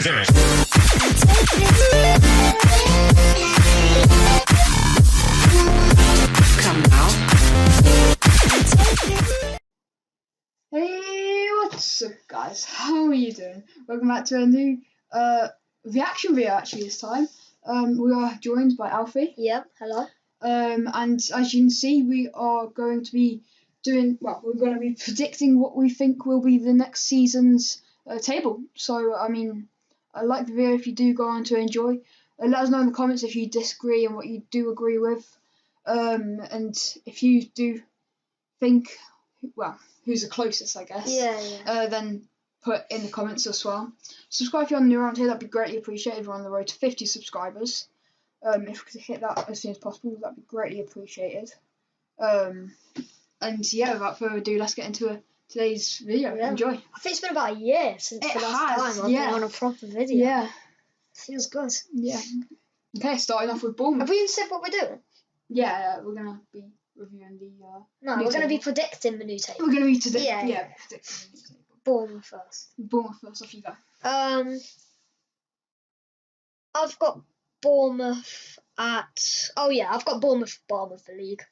Come now. Hey, what's up guys? How are you doing? Welcome back to a new reaction video actually this time. We are joined by Alfie. Yep, hello. And as you can see, we are going to be we're going to be predicting what we think will be the next season's table. So, I mean, I like the video if you do go on to enjoy. Let us know in the comments if you disagree and what you do agree with. And if you do think, well, who's the closest, I guess. Yeah. Then put in the comments as well. Subscribe if you're new around here, that'd be greatly appreciated. We're on the road to 50 subscribers. If we could hit that as soon as possible, that'd be greatly appreciated. And yeah, without further ado, let's get into today's video. Yeah. Enjoy. I think it's been about a year since the last time I've been on a proper video. Yeah. Feels good. Yeah. Okay, starting off with Bournemouth. Have we even said what we're doing? Yeah, we're gonna be reviewing the No, new we're going to be table. predicting the new table. We're gonna be today. Yeah. Predicting the new table. Bournemouth first. Bournemouth first, off you go. I've got Bournemouth at... Oh, yeah, I've got Bournemouth bottom of the league.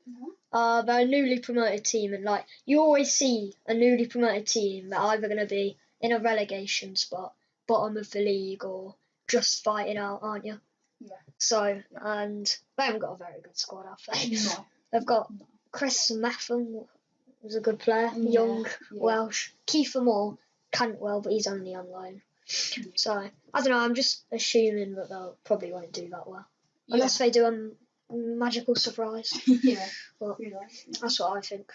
Mm-hmm. They're a newly promoted team, and, like, you always see a newly promoted team that are either going to be in a relegation spot, bottom of the league, or just fighting out, aren't you? Yeah. So, and they haven't got a very good squad, have they? No. They've got Chris Metham, who's a good player, young, Welsh. Kiefer Moore, Cantwell, but he's only on loan. So, I don't know, I'm just assuming that they'll probably won't do that well. Unless they do a magical surprise. Yeah. But Yeah. that's what I think.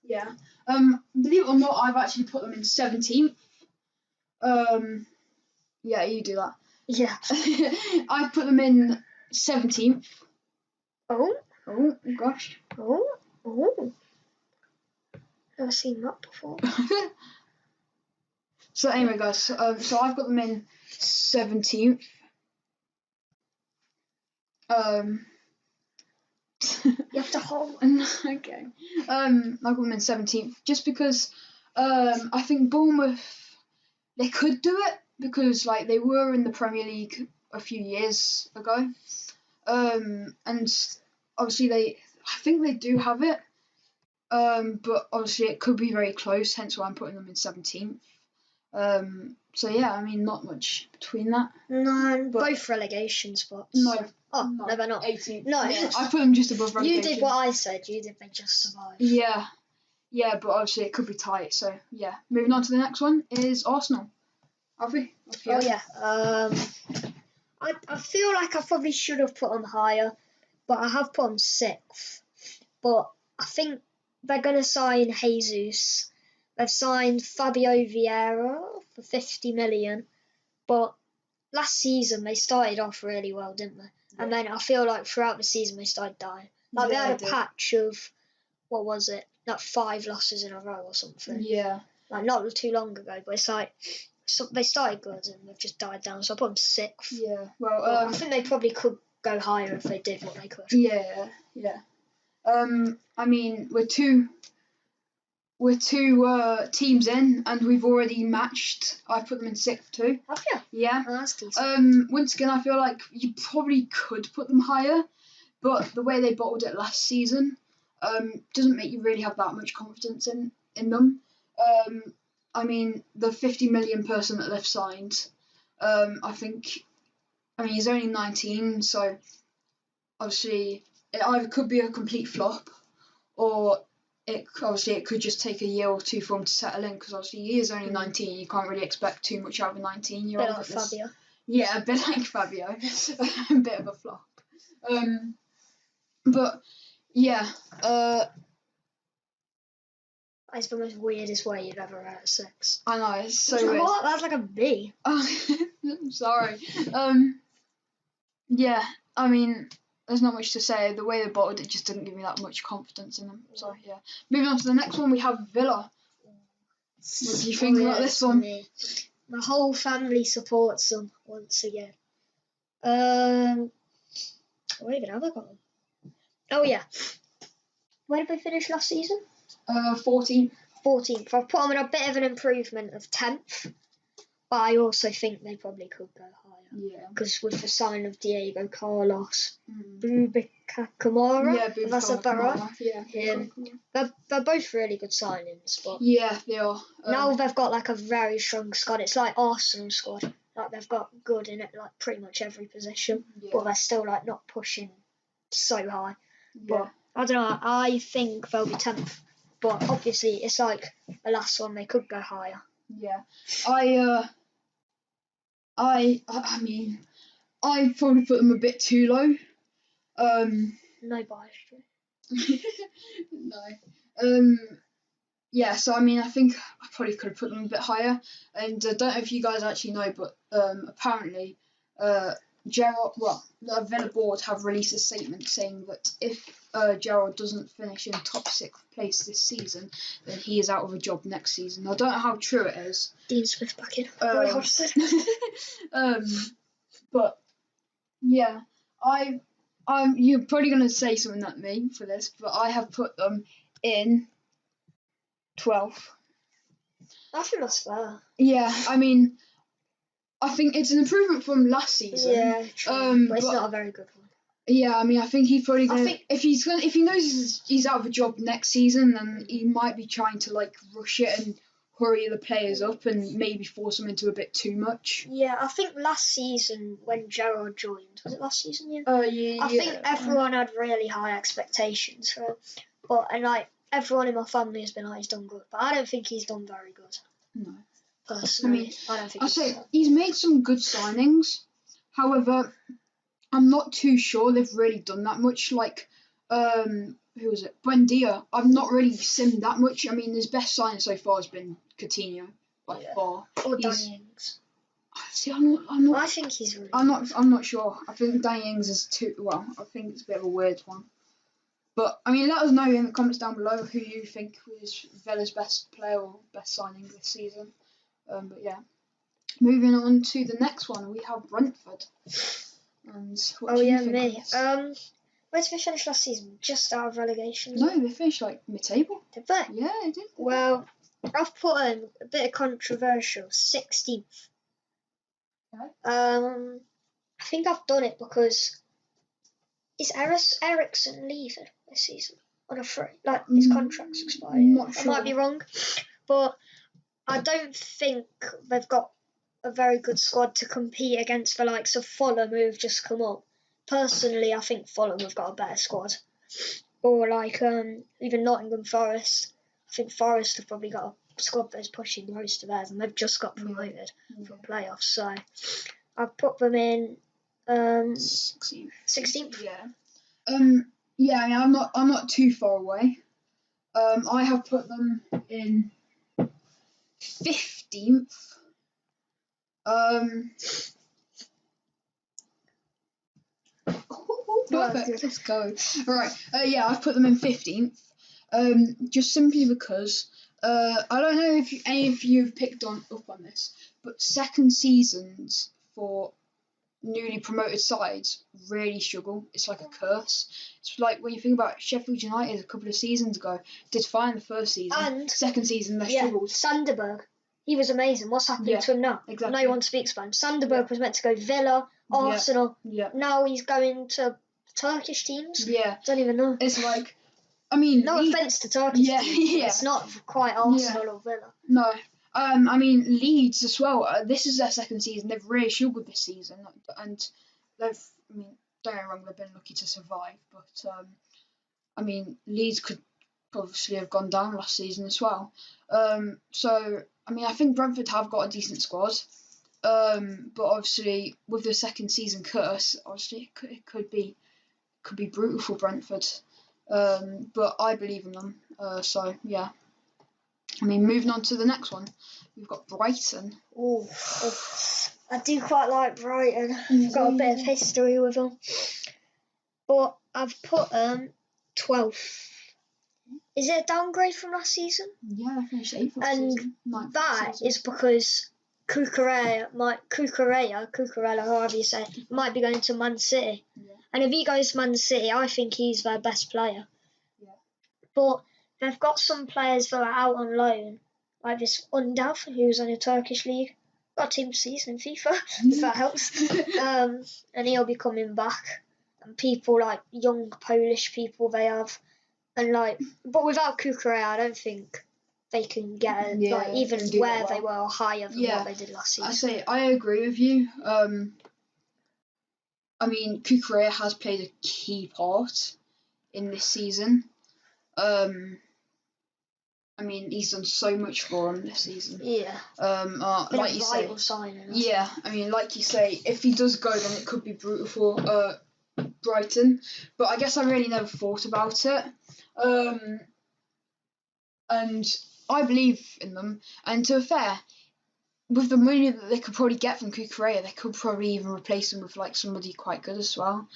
Yeah. Believe it or not, I've actually put them in 17th. Yeah, you do that. Yeah. I've put them in 17th. Oh Gosh. Oh. Never seen that before. So anyway, guys. So I've got them in 17th. You have to hold. Okay. I've got them in 17th just because I think Bournemouth, they could do it because like they were in the Premier League a few years ago, and obviously I think they do have it, but obviously it could be very close. Hence why I'm putting them in 17th. So yeah, I mean not much between that. No, both relegation spots. No. No, they're not. 18th. No, I put them just above relegation. You did what I said. You did. They just survived. Yeah, but obviously it could be tight. So yeah, moving on to the next one is Arsenal. Alfie? Oh yeah. I feel like I probably should have put them higher, but I have put them 6th. But I think they're gonna sign Jesus. They've signed Fabio Vieira for 50 million, but last season they started off really well, didn't they? Yeah. And then I feel like throughout the season they started dying. Like they had a patch of, what was it, like 5 losses in a row or something. Yeah. Like not too long ago, but it's like they started good and they've just died down. So I put them 6th. Yeah. Well, I think they probably could go higher if they did what they could. Yeah. I mean, we're two teams in, and we've already matched. I put them in 6th too. Have you? Yeah. Oh, that's decent. Once again, I feel like you probably could put them higher, but the way they bottled it last season, doesn't make you really have that much confidence in them. I mean, the 50 million person that they've signed, I mean, he's only 19, so obviously it either could be a complete flop, or it could just take a year or two for him to settle in, because obviously he is only 19. You can't really expect too much out of a 19-year-old. Bit like Fabio. Yeah, a bit like Fabio. A bit of a flop. But yeah. That's the most weirdest way you've ever heard a 6. I know, it's so weird. weird. What? That's like a B. Oh, I'm sorry. Yeah, I mean, there's not much to say. The way they bottled it just didn't give me that much confidence in them. So yeah. Moving on to the next one, we have Villa. What do you think about this one? My whole family supports them once again. What even have I got them? Oh yeah. Where did they finish last season? 14th. 14th. I've put them in a bit of an improvement of 10th. But I also think they probably could go higher. Yeah. Because with the sign of Diego Carlos, Mm. Boubacar Kamara, Yeah, if I said that right, Yeah. they're both really good signings. But Yeah, they are. now they've got like a very strong squad. It's like Arsenal squad. Like they've got good in it, like pretty much every position. Yeah. But they're still like not pushing so high. Yeah. But I don't know. I think they'll be 10th. But obviously, it's like the last one. They could go higher. Yeah. I mean, I probably put them a bit too low. No bias. No. Yeah, so I mean, I think I probably could have put them a bit higher. And I don't know if you guys actually know, but apparently, the Villa board have released a statement saying that if Gerrard doesn't finish in top 6th place this season, then he is out of a job next season. I don't know how true it is. Dean Smith back in. Very hard to say. But yeah, you're probably gonna say something like me for this, but I have put them in 12th. I think that's fair. Yeah, I mean, I think it's an improvement from last season. Yeah, true. But it's but not a very good one. yeah, I mean, I think he's probably gonna. I think- if he knows he's out of a job next season, then he might be trying to like rush it and hurry the players up and maybe force them into a bit too much. Yeah, I think last season when Gerrard joined, was it last season? Yeah. Yeah. I think everyone had really high expectations for him, and like everyone in my family has been like he's done good, but I don't think he's done very good. No. Personally, I don't think. I say he's made some good signings. However, I'm not too sure they've really done that much. Like, who was it? Buendia. I've not really seen that much. I mean, his best signing so far has been Coutinho by far. Or Danny Ings. See, I'm not. I think he's really. I'm not sure. I think Danny Ings is too. Well, I think it's a bit of a weird one. But I mean, let us know in the comments down below who you think was Villa's best player or best signing this season. But yeah, moving on to the next one, we have Brentford. And what do you think me. of this? Where did we finish last season? Just out of relegation. No, they finished like mid-table. Did they? Yeah, they did. Well, I've put in a bit of controversial 16th. Okay. I think I've done it because is Ericsson leaving this season on a free? Like his contract's expired. Not sure. I might be wrong, but I don't think they've got a very good squad to compete against the likes of Fulham who have just come up. Personally, I think Fulham have got a better squad. Or like even Nottingham Forest. I think Forest have probably got a squad that's pushing most of theirs, and they've just got promoted from playoffs. So I've put them in 16th. Yeah. Yeah. I mean, I'm not too far away. I have put them in 15th. Perfect. Let's go. Right. Yeah, I've put them in 15th. Just simply because I don't know if any of you have picked up on this, but second seasons for newly promoted sides really struggle. It's like a curse. It's like when you think about Sheffield United a couple of seasons ago, did fine the first season, And second season they struggled. Sanderberg, he was amazing. What's happening to him now? Exactly. No one speaks about him. Sanderberg was meant to go Villa, Arsenal. Yeah. Now he's going to Turkish teams. Yeah. Don't even know. It's like, I mean, no offense to Turkish teams. Yeah. It's not quite Arsenal or Villa. No. I mean, Leeds as well. This is their second season. They've really struggled this season, and they've. I mean, don't get me wrong. They've been lucky to survive, but I mean, Leeds could obviously have gone down last season as well. So I mean, I think Brentford have got a decent squad. But obviously with the second season curse, obviously it could be brutal for Brentford. But I believe in them. So yeah. I mean, moving on to the next one, we've got Brighton. Oh, I do quite like Brighton. I've got a bit of history with them. But I've put 12th. Is it a downgrade from last season? Yeah, they finished 8th last and season. that is because Cucurella, however you say it, might be going to Man City. Yeah. And if he goes to Man City, I think he's their best player. Yeah. But they've got some players that are out on loan, like this Undav, who's in a Turkish league. got a team season in FIFA, if that helps. And he'll be coming back. And people like young Polish people they have, and like, but without Kukurea, I don't think they can get like even where they were higher than what they did last season. I agree with you. I mean, Kukurea has played a key part in this season. I mean, he's done so much for him this season. Yeah. Like you say. Signing, yeah, I mean, like you say, if he does go, then it could be brutal for Brighton. But I guess I really never thought about it. And I believe in them. And to be fair, with the money that they could probably get from Kukurea, they could probably even replace him with like somebody quite good as well.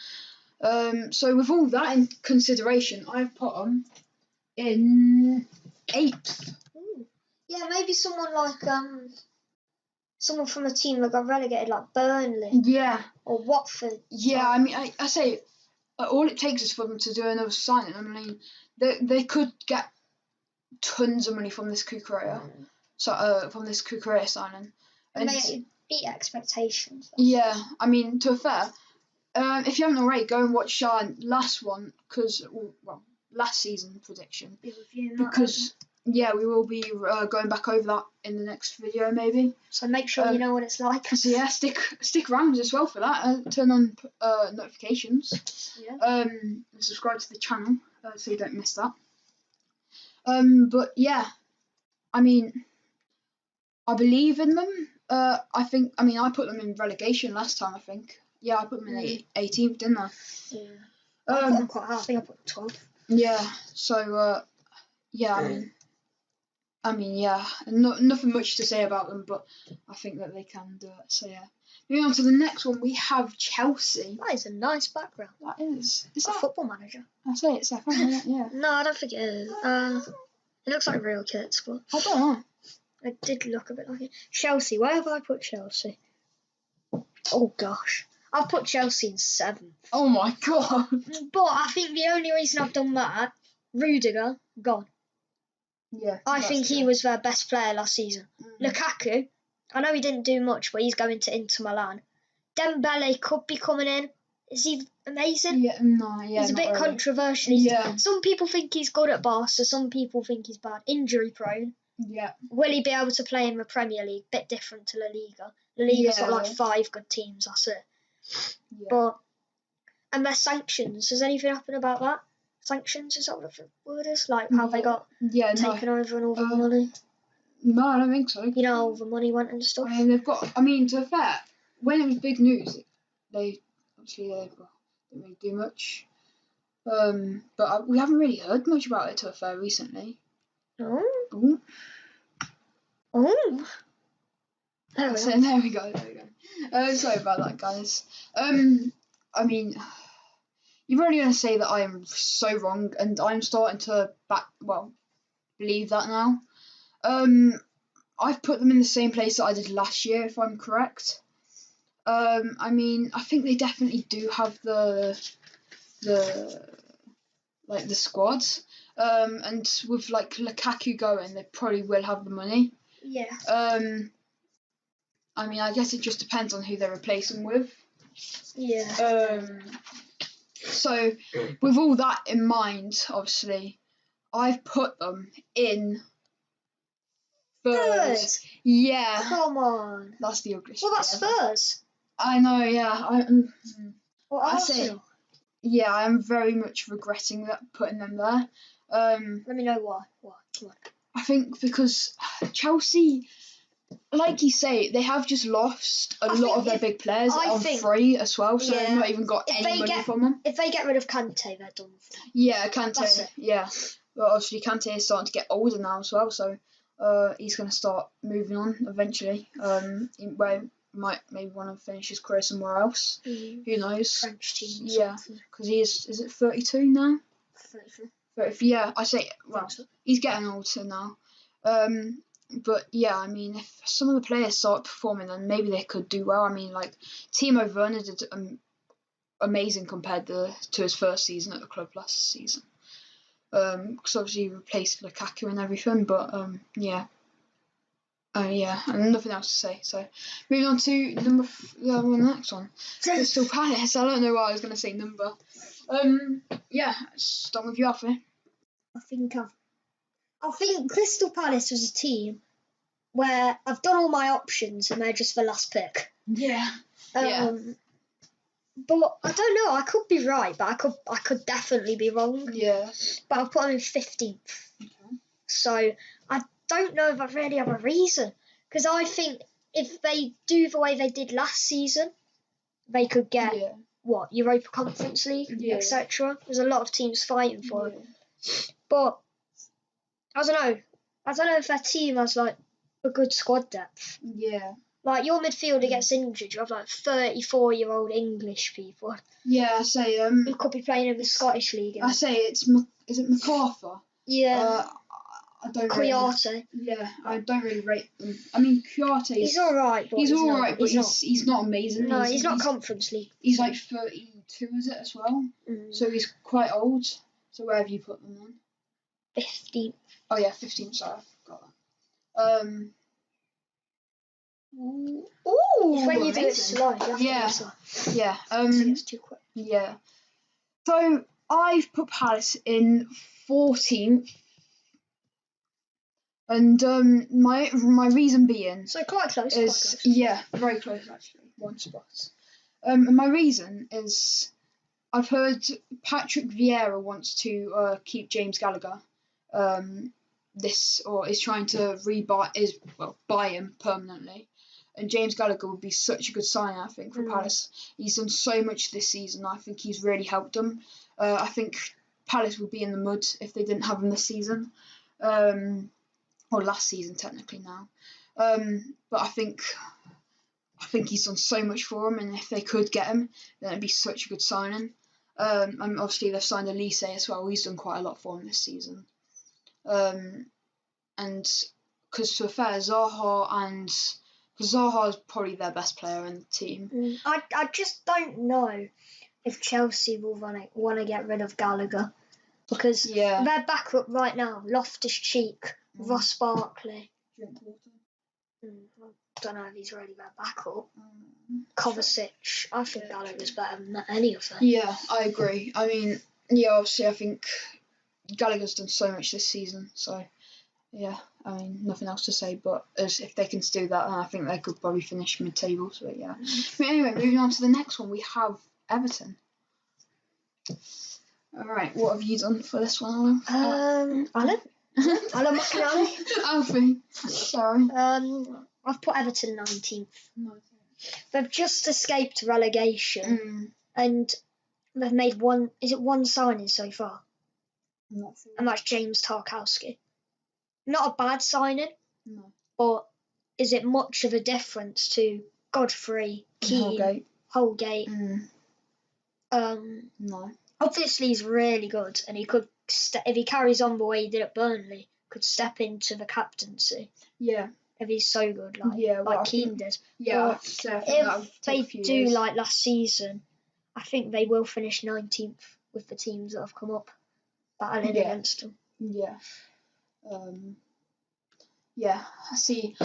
So with all that in consideration, I've put them in 8th. Ooh. Yeah, maybe someone like someone from a team that got relegated, like Burnley. Yeah. Or Watford. Yeah, I mean, I say all it takes is for them to do another signing. I mean, they could get tons of money from this Kukurea. From this Kukurea signing. And they beat expectations. Yeah, I mean, to be fair, if you haven't already, go and watch our last one, last season prediction. Because we will be going back over that in the next video, maybe. So make sure you know what it's like. So yeah, stick around as well for that. Turn on notifications. Yeah. And subscribe to the channel so you don't miss that. But yeah, I mean, I believe in them. I put them in relegation last time. I think. Yeah, I put them in 18th, didn't I? Yeah. I put them quite high. I think I put them 12th. Yeah. So I mean, yeah, nothing much to say about them, but I think that they can do it. So yeah. Moving on to the next one, we have Chelsea. That is a nice background. That is. Is that that Football Manager? I say it's FM, yeah. No, I don't think it is. It looks like real kits, but I don't know. It did look a bit like it. Chelsea. Where have I put Chelsea? Oh gosh, I've put Chelsea in 7th. Oh my god. But I think the only reason I've done that, Rudiger gone. Yeah. I think he was their best player last season. Lukaku, I know he didn't do much, but he's going to Inter Milan. Dembele could be coming in. Is he amazing? Yeah, no, yeah. He's a bit controversial. Some people think he's good at Barca, some people think he's bad. Injury prone. Yeah. Will he be able to play in the Premier League? Bit different to La Liga. La Liga's got like 5 good teams, that's it. Yeah. And their sanctions. Has anything happened about that? Sanctions, is that what the word is? Like how they got taken over and all the money? No, I don't think so. You know, all the money went and stuff. To be fair, when it was big news, they didn't really do much. But we haven't really heard much about it, to be fair, recently. Oh. There we go. Sorry about that, guys. I mean, you're really going to say that I am so wrong, and I'm starting to believe that now. I've put them in the same place that I did last year, if I'm correct. I mean, I think they definitely do have the squad. And with like Lukaku going, they probably will have the money. Yeah. I mean, I guess it just depends on who they're replacing with. Yeah. So with all that in mind, obviously, I've put them in third. Yeah. Come on. That's the ugliest. Well, that's Spurs. I know, yeah. I say, yeah, I am very much regretting putting them there. Let me know why. Why? Come on. I think because Chelsea, like you say, they have just lost a lot of their big players on free as well, so they've not even got any money from them. If they get rid of Kante, they're done for. Yeah, Kante. Yeah, but obviously Kante is starting to get older now as well, so he's going to start moving on eventually. Where he might maybe want to finish his career somewhere else. Who knows? French team. Yeah, because he is it 32 now? 33. Yeah, I say, well, he's getting older now. But yeah, I mean, if some of the players start performing, then maybe they could do well. I mean, like Timo Werner did amazing compared to his first season at the club last season. Because obviously he replaced Lukaku and everything. But yeah. Yeah, and nothing else to say. So, moving on to the next one. Crystal Palace. I don't know why I was going to say number. Yeah, start with you, Alfie. I think Crystal Palace was a team where I've done all my options and they're just the last pick. Yeah. But I don't know. I could be right, but I could definitely be wrong. Yeah. But I've put them in 15th. Okay. So I don't know if I really have a reason, because I think if they do the way they did last season, they could get Europa Conference League, etc. There's a lot of teams fighting for it. But I don't know. I don't know if their team has like a good squad depth. Yeah. Like your midfielder gets injured, you have like 34-year-old English people. Yeah, I say who could be playing in the Scottish League. I say is it MacArthur? Yeah. I don't. Kouyaté. Yeah, I don't really rate them. I mean, Kouyaté. He's all right, but he's all right, but he's not amazing. No, he's not Conference League. He's like 32, is it as well? So he's quite old. So where have you put them on? 15th. Oh yeah, 15th. Sorry, I forgot that. Ooh, when you do it slow, you have to do it slow. Yeah. It's too quick. Yeah. So I've put Palace in 14th. And my reason being so quite close. Very close actually, one spot. And my reason is I've heard Patrick Vieira wants to keep James Gallagher. Is trying to buy him permanently. And James Gallagher would be such a good sign, I think, for Palace. He's done so much this season. I think he's really helped them. I think Palace would be in the mud if they didn't have him this season. Or last season technically now. But I think he's done so much for them, and if they could get him, then it'd be such a good signing. And obviously they've signed Elise as well. He's done quite a lot for them this season. And because to be fair, Zaha is probably their best player in the team. I just don't know if Chelsea will want to get rid of Gallagher, because their backup right now, Loftus-Cheek, Ross Barkley. I don't know if he's really their backup. Kovacic. I think Gallagher's better than any of them. Yeah, I agree. I mean, obviously I think Gallagher's done so much this season, so yeah, I mean, nothing else to say, but if they can do that, then I think they could probably finish mid-table, so yeah. But anyway, moving on to the next one, we have Everton. Alright, what have you done for this one, Alan? Alan McNally? Alfie, sorry. I've put Everton 19th. They've just escaped relegation, and they've made one signing so far? And that's James Tarkowski. Not a bad signing, but is it much of a difference to Godfrey, Keane, Holgate? No. Obviously, he's really good, and he could, if he carries on the way he did at Burnley, could step into the captaincy. Yeah. If he's so good, like Keane did. Yeah. If they do like last season, I think they will finish 19th with the teams that have come up battling against them. Yeah. I see.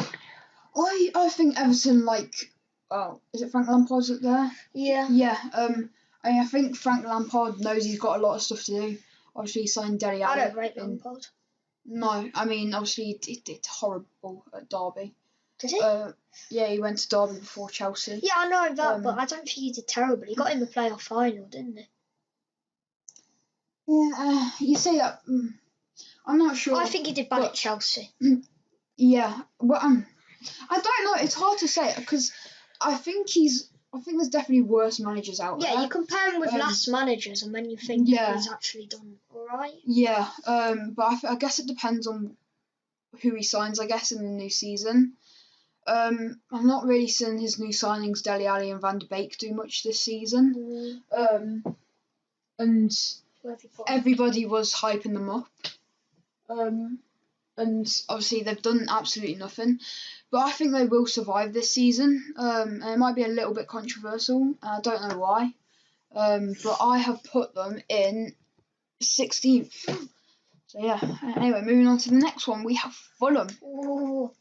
I think Everton, is it Frank Lampard's up there? Yeah. Yeah. I think Frank Lampard knows he's got a lot of stuff to do. Obviously, he signed Dele Alli. I don't rate Lampard. No, I mean, obviously, he did horrible at Derby. Did he? Yeah, he went to Derby before Chelsea. Yeah, I know that, but I don't think he did terribly. He got in the playoff final, didn't he? Yeah, you say that. I'm not sure. I think he did bad at Chelsea. Yeah, but I don't know. It's hard to say because I think there's definitely worse managers out there. Yeah, you compare him with last managers, and then you think he's actually done all right. Yeah, but I guess it depends on who he signs. I guess in the new season. I'm not really seeing his new signings, Dele Alli and Van de Beek, do much this season. And everybody was hyping them up. And obviously they've done absolutely nothing. But I think they will survive this season. And it might be a little bit controversial. I don't know why. But I have put them in 16th. So yeah. Anyway, moving on to the next one, we have Fulham. Ooh.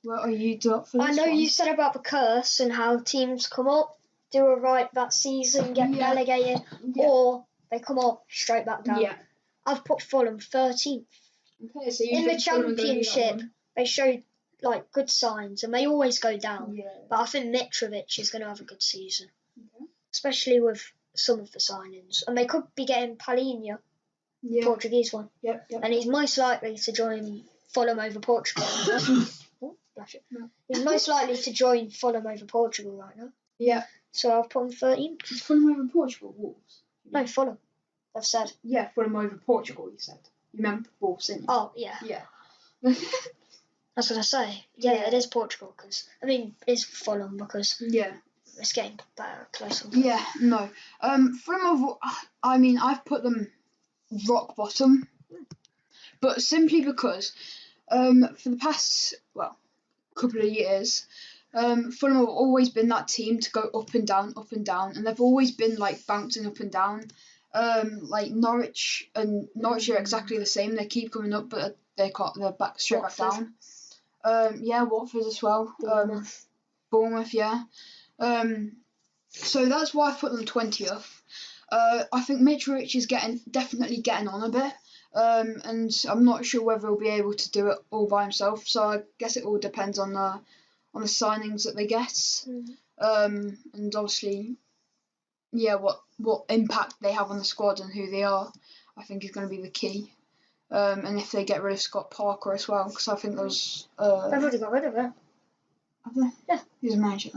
What are you up for this I know one? you said about the curse and how teams come up, do alright that season, get relegated, or they come up straight back down. Yeah. I've put Fulham 13th. Okay, so you In the think Fulham are gonna do that Championship, one? they showed like good signs, and they always go down. Yeah. But I think Mitrovic is going to have a good season, Okay. especially with some of the signings. And they could be getting Palhinha, Yeah. Portuguese one, Yep. and he's most likely to join Fulham over Portugal. Oh, flash it. No. He's most likely to join Fulham over Portugal right now. Yeah. So I've put him 13th. Is Fulham over Portugal? Wolves? No, Fulham. I've said. Yeah, Fulham over Portugal, you said. You meant Wolves, didn't you? Oh, yeah. Yeah. That's what I say. Yeah, Yeah. it is Portugal, it's Fulham because Yeah. it's getting better, closer. Yeah, no. Fulham, I've put them rock bottom, but simply because, for the past, couple of years, Fulham have always been that team to go up and down, and they've always been like bouncing up and down. Like Norwich are exactly the same. They keep coming up, but they're back straight back down. Watford as well. Bournemouth, yeah. So that's why I put them 20th. I think Mitrovic is definitely getting on a bit. And I'm not sure whether he'll be able to do it all by himself. So I guess it all depends on the signings that they get. And obviously, what impact they have on the squad and who they are, I think is going to be the key. And if they get rid of Scott Parker as well, because I think those. They've already got rid of it. Have they? Yeah. Who's the manager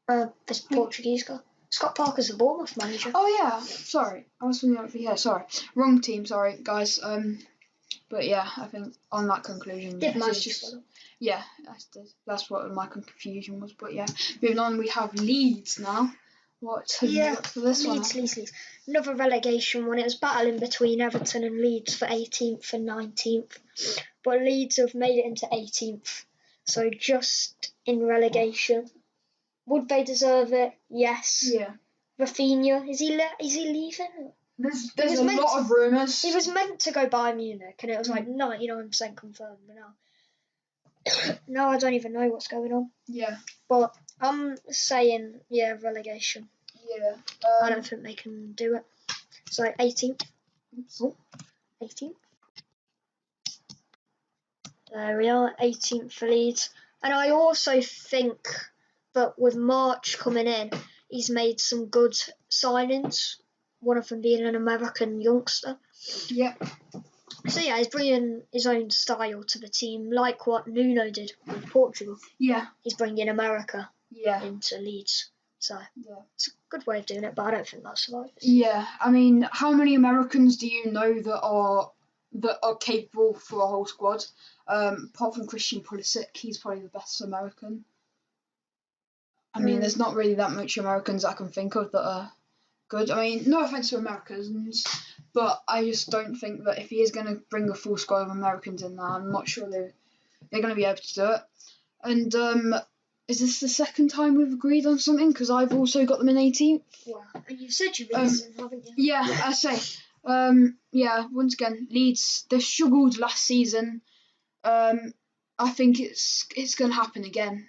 then? This Portuguese guy. Scott Parker's the Bournemouth manager. Oh yeah, sorry. I was thinking of, sorry. Wrong team, sorry guys. But yeah, I think on that conclusion, yeah, that's what my confusion was. But yeah, moving on, we have Leeds now. What have you got for this one? Leeds. Another relegation one. It was battling between Everton and Leeds for 18th and 19th. But Leeds have made it into 18th. So just in relegation. Would they deserve it? Yes. Yeah. Rafinha, is he leaving? There's a lot of rumours. He was meant to go Bayern Munich, and it was like 99% confirmed. But now I don't even know what's going on. Yeah. But I'm saying, relegation. Yeah. I don't think they can do it. So 18th. Oh, 18th. There we are, 18th for Leeds. And I also think that with March coming in, he's made some good signings. One of them being an American youngster. Yep. So yeah, he's bringing his own style to the team, like what Nuno did with Portugal. Yeah. He's bringing America into Leeds. So it's a good way of doing it, but I don't think that's right. Yeah, I mean, how many Americans do you know that are capable for a whole squad? Apart from Christian Pulisic, he's probably the best American. I mean, there's not really that much Americans I can think of that are good. I mean, no offense to Americans, but I just don't think that if he is going to bring a full squad of Americans in there, I'm not sure they're going to be able to do it. And is this the second time we've agreed on something? Because I've also got them in 18th. Wow, and you said you've been listening, haven't you? Yeah, I say. Once again, Leeds, they struggled last season. I think it's going to happen again.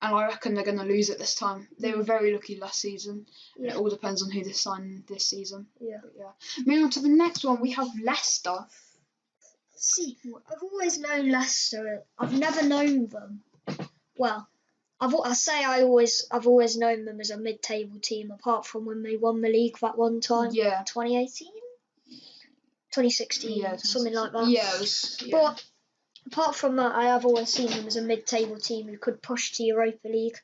And I reckon they're going to lose it this time. They were very lucky last season. Yeah. It all depends on who they sign this season. Yeah. But yeah. Moving on to the next one, we have Leicester. See, I've always known Leicester. I've never known them. Well, I've always known them as a mid-table team, apart from when they won the league that one time. Yeah. 2018? 2016, something like that. Yeah. But apart from that, I have always seen them as a mid-table team who could push to Europa League,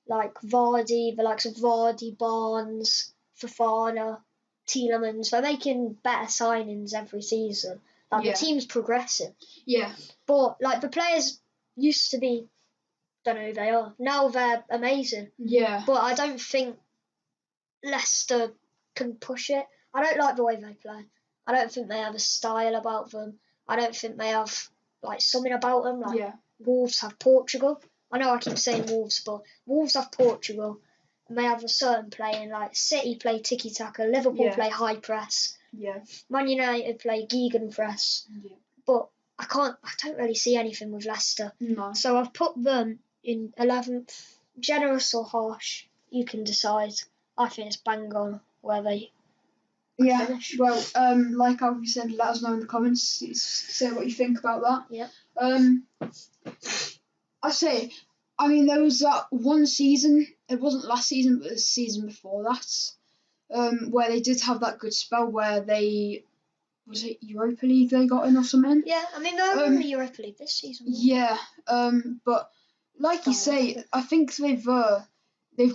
like Vardy, the likes of Vardy, Barnes, Fofana, Tielemans. They're making better signings every season. The team's progressing. Yeah. But the players used to be, don't know who they are. Now they're amazing. Yeah. But I don't think Leicester can push it. I don't like the way they play. I don't think they have a style about them. I don't think they have something about them. Wolves have Portugal. I know I keep saying Wolves, but Wolves have Portugal, and they have a certain playing. City play tiki taka, Liverpool play high press. Yeah. Man United play gegenpress. Yeah. But I don't really see anything with Leicester. No. So I've put them in 11th. Generous or harsh, you can decide. I think it's bang on where they finish. Well, like Alfie said, let us know in the comments. Say what you think about that. Yeah. I mean, there was that one season. It wasn't last season, but the season before that, where they did have that good spell where was it Europa League they got in or something? Yeah, I mean they're in the Europa League this season. Yeah. But like you say, I think they've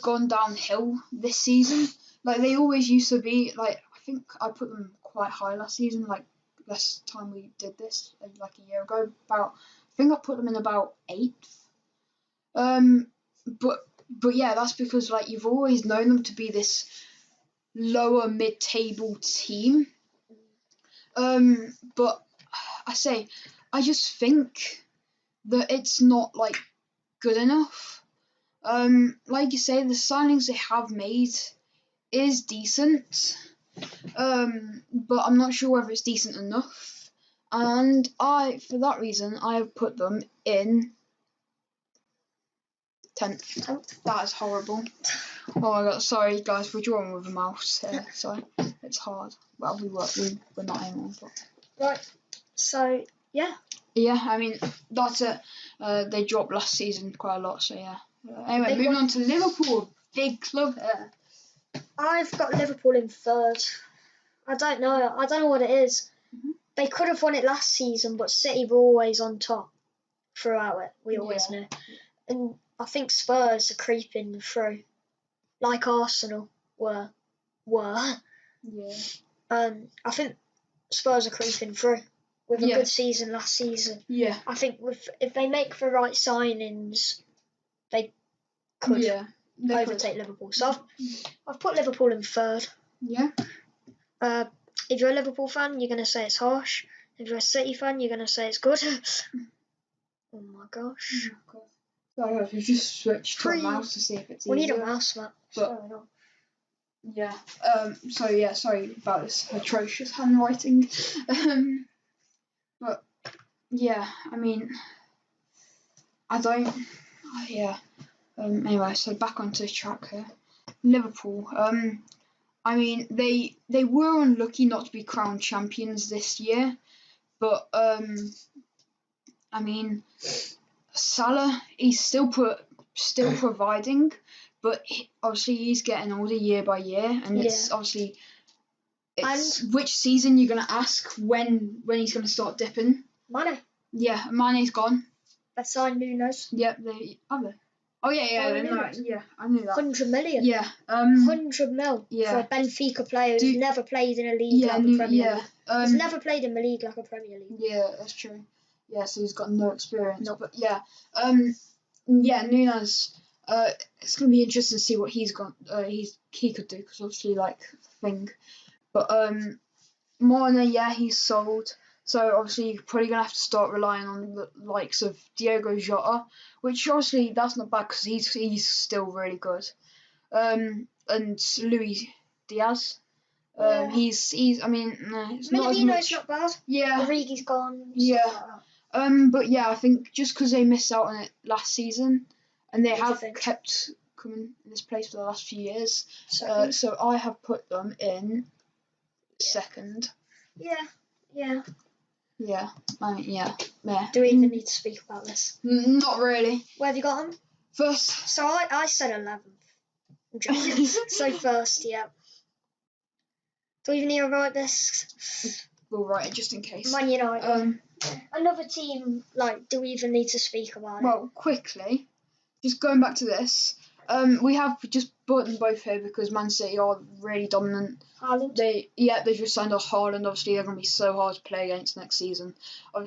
gone downhill this season. Like they always used to be. Like I think I put them quite high last season. Like last time we did this, like a year ago. I think I put them in about 8th. But yeah, that's because like you've always known them to be this lower mid-table team. But I just think that it's not like good enough. Like you say, the signings they have made is decent. But I'm not sure whether it's decent enough. And for that reason, I have put them in 10th. That is horrible. Oh my god, sorry guys, we're drawing with a mouse here, so it's hard. Well, we're not anymore, but. Right, so, yeah. Yeah, I mean, that's it. They dropped last season quite a lot, so yeah. Anyway, moving on to Liverpool. Big club here. I've got Liverpool in 3rd. I don't know what it is. Mm-hmm. They could have won it last season, but City were always on top throughout it. We always knew. And I think Spurs are creeping through, like Arsenal were. Yeah. I think Spurs are creeping through with a good season last season. Yeah. I think if they make the right signings, they could overtake Liverpool. So I've put Liverpool in 3rd. Yeah. If you're a Liverpool fan, you're gonna say it's harsh. If you're a City fan, you're gonna say it's good. Oh my gosh. Sorry, I've just switched to a mouse to see if it's easier. We need a mouse, Matt. Yeah. So yeah, sorry about this atrocious handwriting. But yeah, I mean, I don't. Yeah. Anyway, so back onto track here. Liverpool. I mean, they were unlucky not to be crowned champions this year, but I mean, Salah, he's still providing, but obviously he's getting older year by year, and it's obviously which season you're gonna ask when he's gonna start dipping. Mane. Yeah, Mane's gone. They signed Nunes. Yep, they are they. Oh yeah, I knew that. 100 million. Yeah. 100 mil for a Benfica player who's never played in a league like the Premier League. He's never played in the league like a Premier League. Yeah, that's true. Yeah, so he's got no experience. But yeah, Nunes. It's gonna be interesting to see what he could do, because obviously like thing. But Mane, he's sold. So obviously you're probably gonna have to start relying on the likes of Diogo Jota, which obviously that's not bad because he's still really good. And Luis Diaz. He's I mean, it's not as much. Not bad. Yeah. Origi's gone. Yeah. But yeah, I think just because they missed out on it last season, and they have kept coming in this place for the last few years. So I have put them in 2nd. Yeah. Yeah, I mean, yeah. Do we even need to speak about this? Not really. Where have you got them? 1st. So I said 11th. I'm joking. So 1st, yeah. Do we even need to write this? We'll write it just in case. Man United. Another team, like, do we even need to speak about it? Well, quickly, just going back to this, we have just brought them both here because Man City are really dominant. Haaland? They've just signed off Haaland. Obviously, they're going to be so hard to play against next season.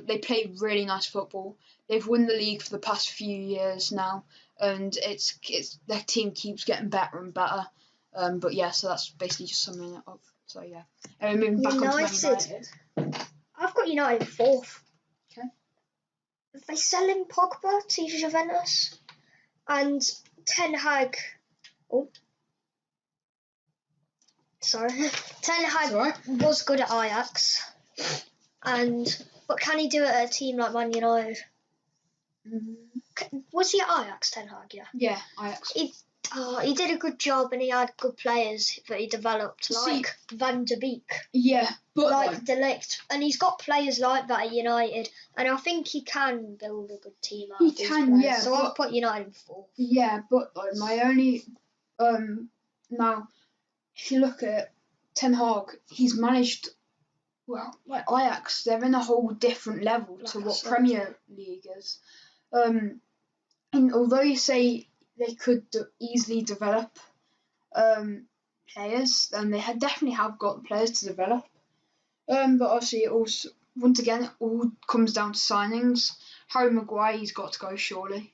They play really nice football. They've won the league for the past few years now, and it's their team keeps getting better and better. But yeah, so that's basically just summing it up. So yeah, and moving back on to Man United. I've got United 4th. Okay. They selling Pogba to Juventus, and Ten Hag. Oh, sorry. Ten Hag was good at Ajax, and But can he do it at a team like Man United? Was he at Ajax, Ten Hag? Yeah. Yeah, Ajax. He did a good job and he had good players that he developed, like Van de Beek. Yeah, but like De Ligt. And he's got players like that at United, and I think he can build a good team out of these players. Yeah. So I'll put United in 4th. Yeah, but like my only now, if you look at Ten Hag, he's managed. Well, like Ajax, they're in a whole different level to what Premier League is. And although you say they could easily develop players, and they definitely have got the players to develop. But obviously, it also, once again, it all comes down to signings. Harry Maguire, he's got to go, surely.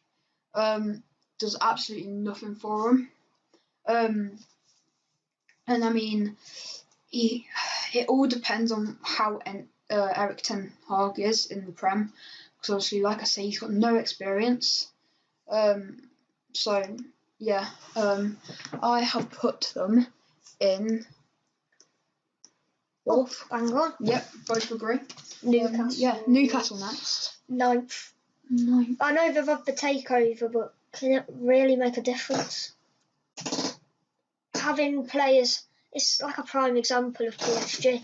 Does absolutely nothing for him. And I mean, it all depends on how Eric Ten Hag is in the Prem. Because obviously, like I say, he's got no experience. So, yeah. I have put them in 4th. Bang on. Yep, both agree. Newcastle. Newcastle next. 9th. I know they've had the takeover, but can it really make a difference? Having players, it's like a prime example of PSG.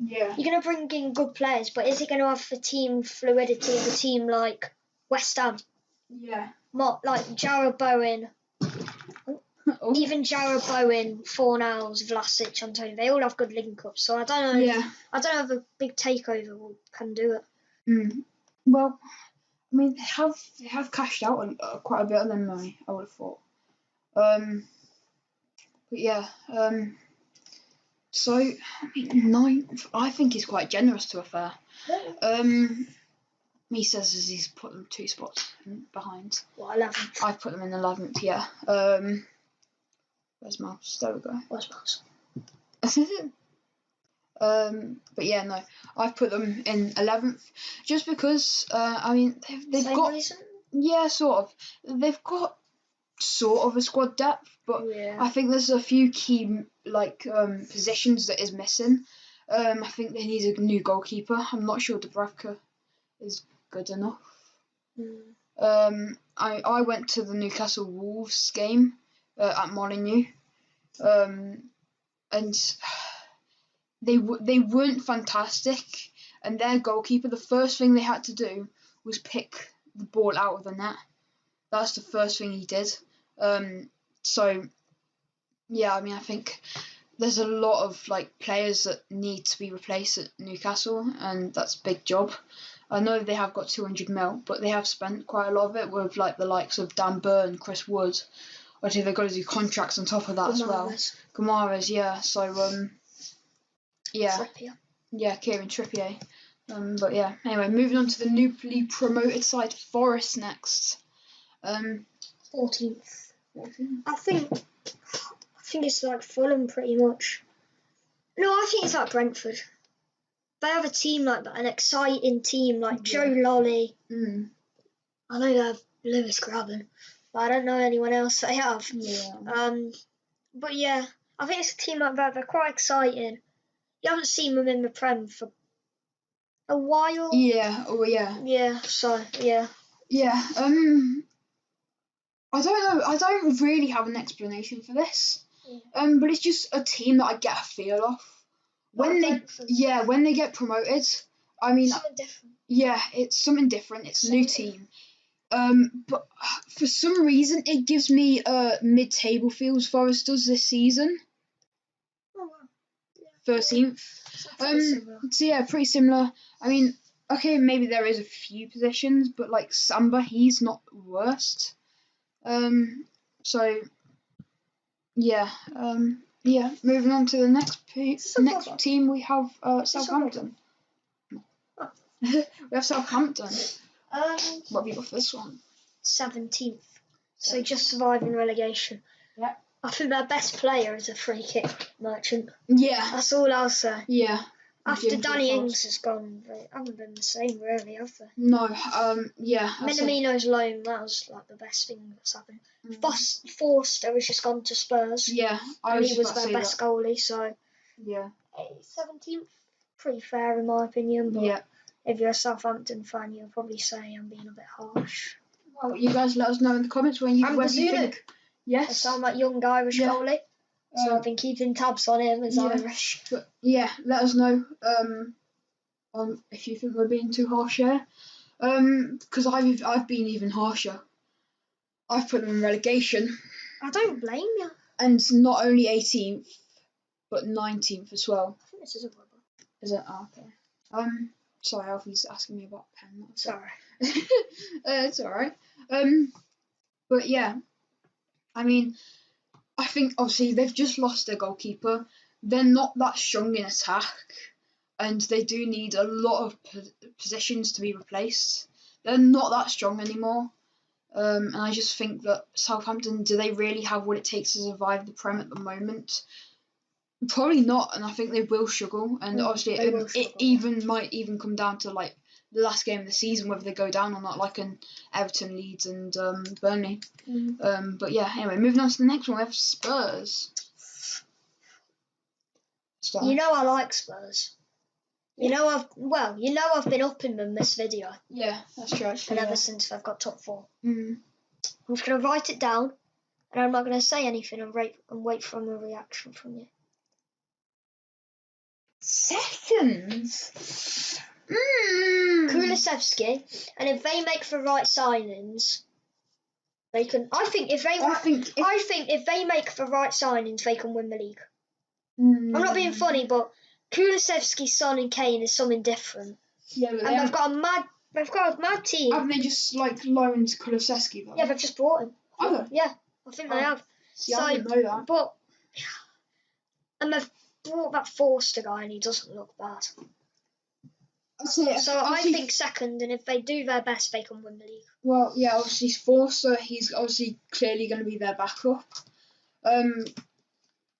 Yeah. You're going to bring in good players, but is it going to have the team fluidity of a team like West Ham? Yeah. Like Jarrod Bowen. Even Jarrod Bowen, Fornals, Vlasic, Antonio, they all have good link-ups. So I don't know. Yeah. I don't know if a big takeover can do it. Well, I mean, they have cashed out quite a bit of their money, I would have thought. But yeah. So I mean, 9th, I think is quite generous, to be fair. He says as he's put them 2 spots behind. What, 11th? I've put them in 11th, yeah. Where's Mouse? There we go. Where's Mouse? But yeah, no, I've put them in 11th just because I mean they've Same got reason? Yeah, sort of. They've got sort of a squad depth, but Yeah. I think there's a few key positions that is missing. I think they need a new goalkeeper. I'm not sure Dubravka is good enough. I went to the Newcastle Wolves game at Molineux, and they weren't fantastic. And their goalkeeper, the first thing they had to do was pick the ball out of the net. That's the first thing he did. So yeah, I mean, I think there's a lot of players that need to be replaced at Newcastle, and that's a big job. I know they have got 200 mil, but they have spent quite a lot of it with the likes of Dan Burn, Chris Wood. Obviously, they've got to do contracts on top of that as well. Kamara's, yeah. So yeah. Trippier. Yeah, Kieran Trippier. But yeah, anyway, moving on to the newly promoted side, Forest next. 14th. I think it's like Fulham pretty much. No, I think it's like Brentford. They have a team like that, an exciting team like Joe Lolly. I know they have Lewis Graben, but I don't know anyone else they have. Yeah. But yeah, I think it's a team like that. They're quite exciting. You haven't seen them in the Prem for a while. Yeah. Oh yeah. Yeah. So yeah. Yeah. I don't know. I don't really have an explanation for this. Yeah. But it's just a team that I get a feel of. When they get promoted, I mean, something different. Yeah, it's something different. It's a new team. But for some reason, it gives me mid-table feels. Forest does this season. Oh wow. 13th. So yeah, pretty similar. I mean, okay, maybe there is a few positions, but Samba, he's not the worst. So yeah. Yeah, moving on to the next team, we have Southampton. We have Southampton. What have you got for this one? 17th. So just surviving relegation. Yeah. I think their best player is a free kick merchant. Yeah. That's all I'll say. Yeah. After Danny Ings has gone, they haven't been the same really, have they? No. Yeah. Minamino's loan, that was the best thing that's happened. Forster has just gone to Spurs. Yeah. And he was their best goalie, so yeah. 17th, pretty fair in my opinion. But yeah. if you're a Southampton fan, you'll probably say I'm being a bit harsh. Well, you guys let us know in the comments whether you think. I Yes. sound like young Irish goalie. So I've been keeping tabs on him as Irish. But yeah, let us know on if you think we're being too harsh here. Because I've been even harsher. I've put them in relegation. I don't blame you. And not only 18th, but 19th as well. I think this is a rubber. Is it? Oh, okay. Sorry, Alfie's asking me about a pen. Sorry. It's alright. But yeah, I mean, I think obviously they've just lost their goalkeeper. They're not that strong in attack, and they do need a lot of positions to be replaced. They're not that strong anymore. And I just think that Southampton, do they really have what it takes to survive the Prem at the moment? Probably not, and I think they will struggle. And obviously, it might even come down to like the last game of the season, whether they go down or not, like in Everton, Leeds, and Burnley. But yeah, anyway, moving on to the next one, we have Spurs. You know I like Spurs. You know I've been upping them this video. Yeah, that's true. Actually, and ever since they've got top 4. Mm. I'm just gonna write it down, and I'm not gonna say anything and wait for a reaction from you. Seconds. Kulusevski, and if they make the right signings, they can. I think if they make the right signings, they can win the league. I'm not being funny, but Kulusevski, Son, and Kane is something different. Yeah, but and they've got a mad team. Haven't they just like loaned Kulusevski though? Yeah, they've just brought him. Have they? Yeah, I think they have. See, I didn't know that. But and they've brought that Forster guy, and he doesn't look bad. I think second, and if they do their best, they can win the league. Well, yeah, obviously Forster, he's obviously clearly going to be their backup.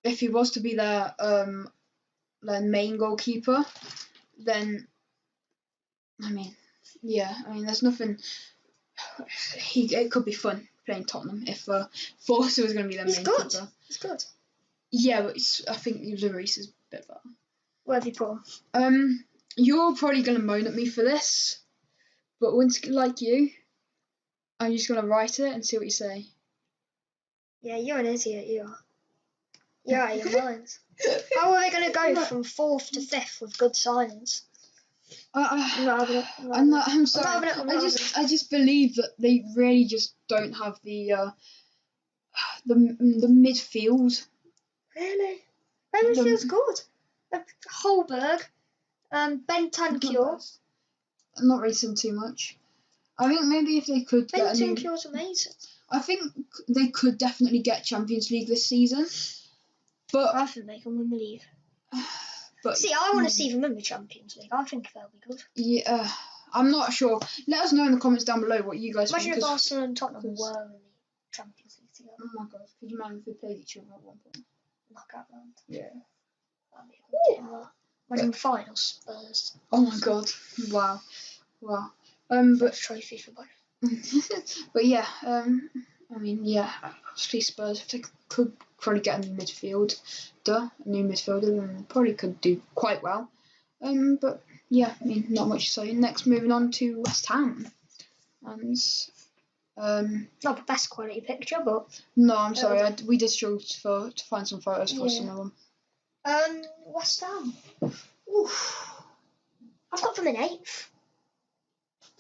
If he was to be their main goalkeeper, then there's nothing. It could be fun playing Tottenham if Forster was going to be their main keeper. He's good. Yeah, but I think Lloris is a bit better. Where have you put him? You're probably going to moan at me for this, but once like you, I'm just going to write it and see what you say. Yeah, you're an idiot, you are. You're out of your mind. How are they going to go from 4th to 5th with good signings? I'm sorry. I just believe that they really just don't have the midfield. Really? Their midfield's good. Holberg, Bentancur. I'm not racing too much. I think maybe if they could get Bentancur's amazing. I think they could definitely get Champions League this season. But I think they can win the league. But see, I want to see them in the Champions League. I think they'll be good. Yeah, I'm not sure. Let us know in the comments down below what you guys think. Imagine if Arsenal and Tottenham were in the Champions League together. Oh my god, could you imagine if they played each other at one point? Knockout round. Yeah. That'd be a good game. Imagine final Spurs. Oh my god. Wow. But trophy for both. But yeah, obviously Spurs, if they could probably get a new midfielder, then probably could do quite well. But yeah, not much to say. Next, moving on to West Ham, and not the best quality picture, but no, I'm sorry, we did struggle to find some photos for some of them. West Ham. Oof. I've got them in 8th.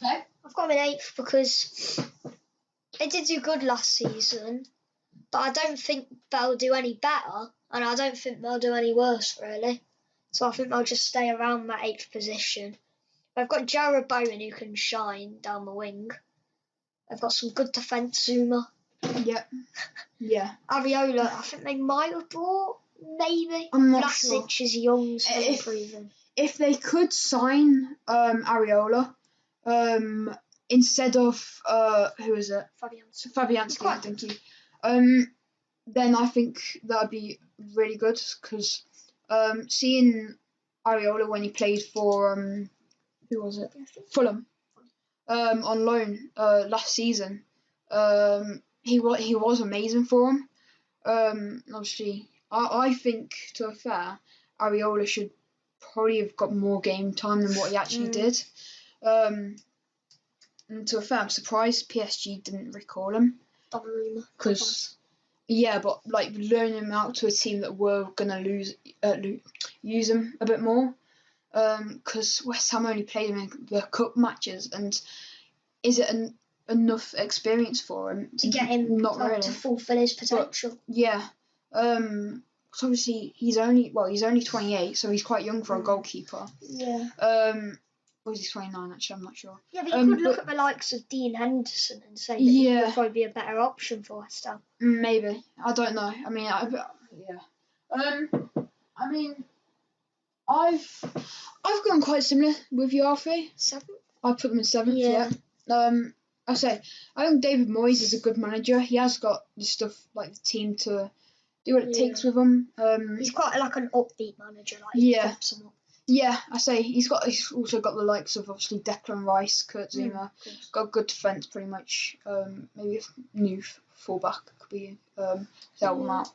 Okay. I've got them in 8th because they did do good last season, but I don't think they'll do any better, and I don't think they'll do any worse, really. So I think they'll just stay around that 8th position. They've got Jared Bowen who can shine down the wing. They've got some good defence, Zuma. Yeah. Areola, I think they might have brought, maybe. I'm not Vlasic sure. is young, so improving. If they could sign Areola, instead of who is it? Fabianski, thank you. Then I think that'd be really good because seeing Areola when he played for who was it? Fulham. On loan last season. He was amazing for him. Obviously, I think to be fair, Areola should probably have got more game time than what he actually did. And to a fair, I'm surprised PSG didn't recall him. Donnarumma. Because, yeah, but like loaning him out to a team that were gonna use him a bit more. Because West Ham only played him in the cup matches, and is it enough experience for him to get him not like, really to fulfil his potential? But, yeah. So obviously he's only 28, so he's quite young for a goalkeeper. Yeah. Or is he 29 actually? I'm not sure. Yeah, but you could look at the likes of Dean Henderson and say that he would probably be a better option for West Ham. Maybe. I don't know. I mean, I mean, I've gone quite similar with you, Alfie. 7th? I put them in 7th. Yeah. I think David Moyes is a good manager. He has got the stuff like the team to do what it takes with him. He's quite like an upbeat manager. Like Yeah. He pumps them up. Yeah, he's also got the likes of obviously Declan Rice, Kurt Zuma, got good defence pretty much. Maybe a new fullback could be help them out.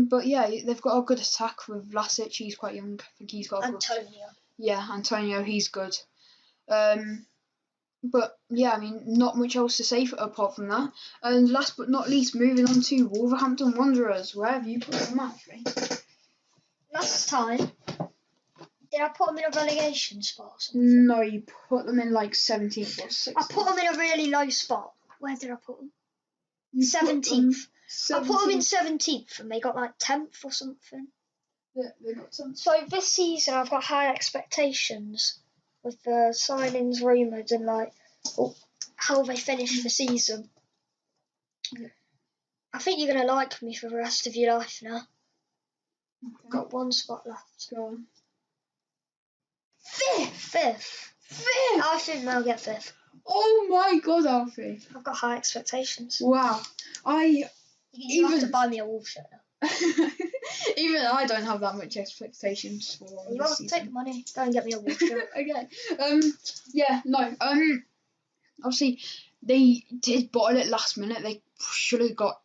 But yeah, they've got a good attack with Vlasic. He's quite young. I think he's got Antonio. He's good. But yeah, I mean, not much else to say apart from that. And last but not least, moving on to Wolverhampton Wanderers. Where have you put them, Alfie? Last time, did I put them in a relegation spot or something? No, you put them in like 17th or 16th. I put them in a really low spot. Where did I put them? 17th. I put them in 17th and they got like 10th or something. Yeah, they got 10th. So this season I've got high expectations with the signings rumoured and like how they finish the season. Yeah. I think you're going to like me for the rest of your life now. Okay. Got one spot left. Go on. Fifth. I think they'll get 5th. Oh my god, Alfie. I've got high expectations. Wow. You have to buy me a Wolves shirt now. Even I don't have that much expectations for You this have to season. take the money. Go and get me a Wolves shirt. Okay. Yeah, no. Obviously, they did bottle it last minute. They should have got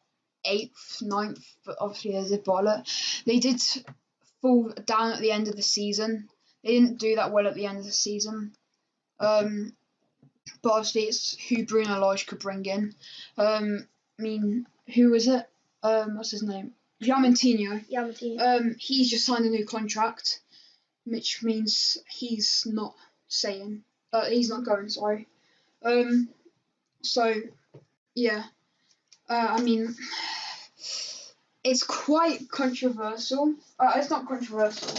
8th, 9th, but obviously they did bottle it. They did fall down at the end of the season. They didn't do that well at the end of the season. But obviously it's who Bruno Lage could bring in. I mean, who was it? What's his name? Giamantino. He's just signed a new contract, which means he's not going. Sorry. So, yeah. I mean, it's quite controversial. It's not controversial,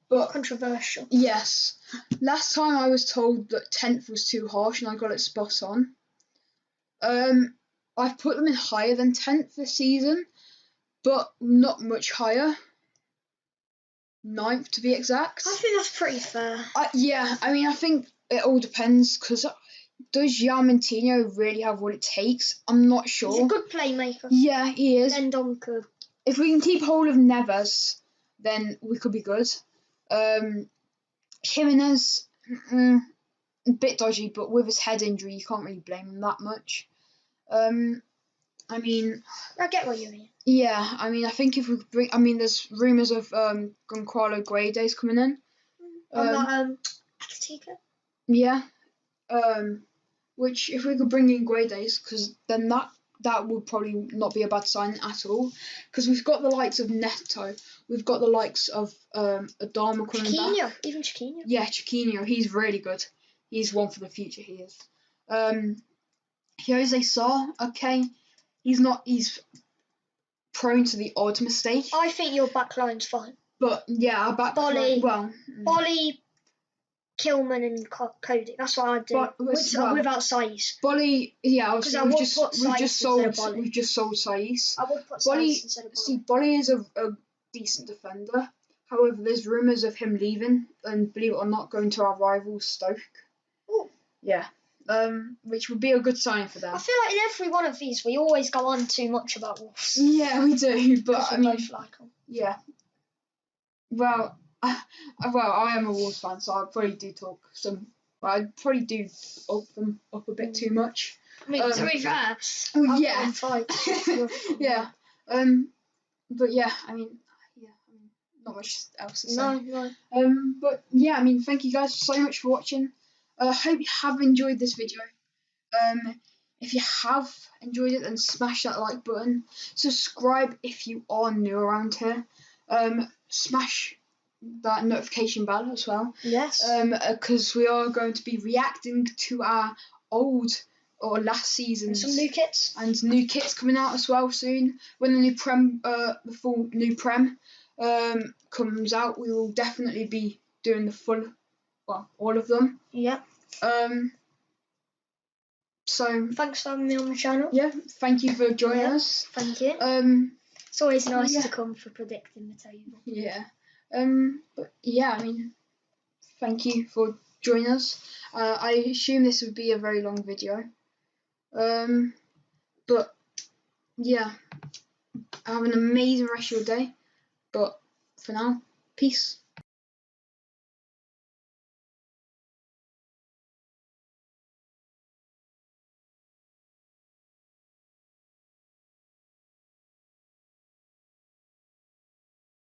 but controversial. Yes. Last time I was told that 10th was too harsh, and I got it spot on. I've put them in higher than 10th this season, but not much higher. 9th to be exact. I think that's pretty fair. Yeah, I mean, I think it all depends, because does Giamantino really have what it takes? I'm not sure. He's a good playmaker. Yeah, he is. Dendoncker. If we can keep hold of Neves, then we could be good. Jimenez, a bit dodgy, but with his head injury, you can't really blame him that much. I mean, I get what you mean. Yeah, I mean, I think if we bring, I mean, there's rumours of Gonçalo Guedes coming in. Atletico. Yeah. Which if we could bring in Guedes, because then that would probably not be a bad sign at all. Because we've got the likes of Neto, we've got the likes of Adama coming back. Even Chiquinho. Yeah, Chiquinho, he's really good. He's one for the future. He is. Jose Sarr, okay, he's prone to the odd mistake. I think your backline's fine. But yeah, our backline. Bolly, Kilman, and Cody. That's what I'd do. Without Saiz. Bolly, yeah, obviously we've just sold Saiz. I would put Saiz instead of Bolly. See, Bolly is a decent defender. However, there's rumours of him leaving, and believe it or not, going to our rival Stoke. Ooh. Yeah. Which would be a good sign for them. I feel like in every one of these we always go on too much about Wolves. Yeah, we do, but I mean, both like them. Yeah. Well, I am a Wolves fan, so I probably do talk some. I probably do up them up a bit too much. I mean, to be fair, yeah. Yeah. But yeah, I mean, not much else to say. No. But yeah, I mean, thank you guys so much for watching. I hope you have enjoyed this video. If you have enjoyed it, then smash that like button. Subscribe if you are new around here. Smash that notification bell as well. Yes. Because we are going to be reacting to our old or last season's Some new kits. and new kits coming out as well soon. When the new the full new prem comes out, we will definitely be doing the full, well, all of them. Yep. So Thanks for having me on the channel. yeah, thank you for joining Yeah, us. Thank you. It's always nice to come for predicting the table. Yeah. But yeah, I mean, thank you for joining us. I assume this would be a very long video. But yeah, have an amazing rest of your day. But for now, peace.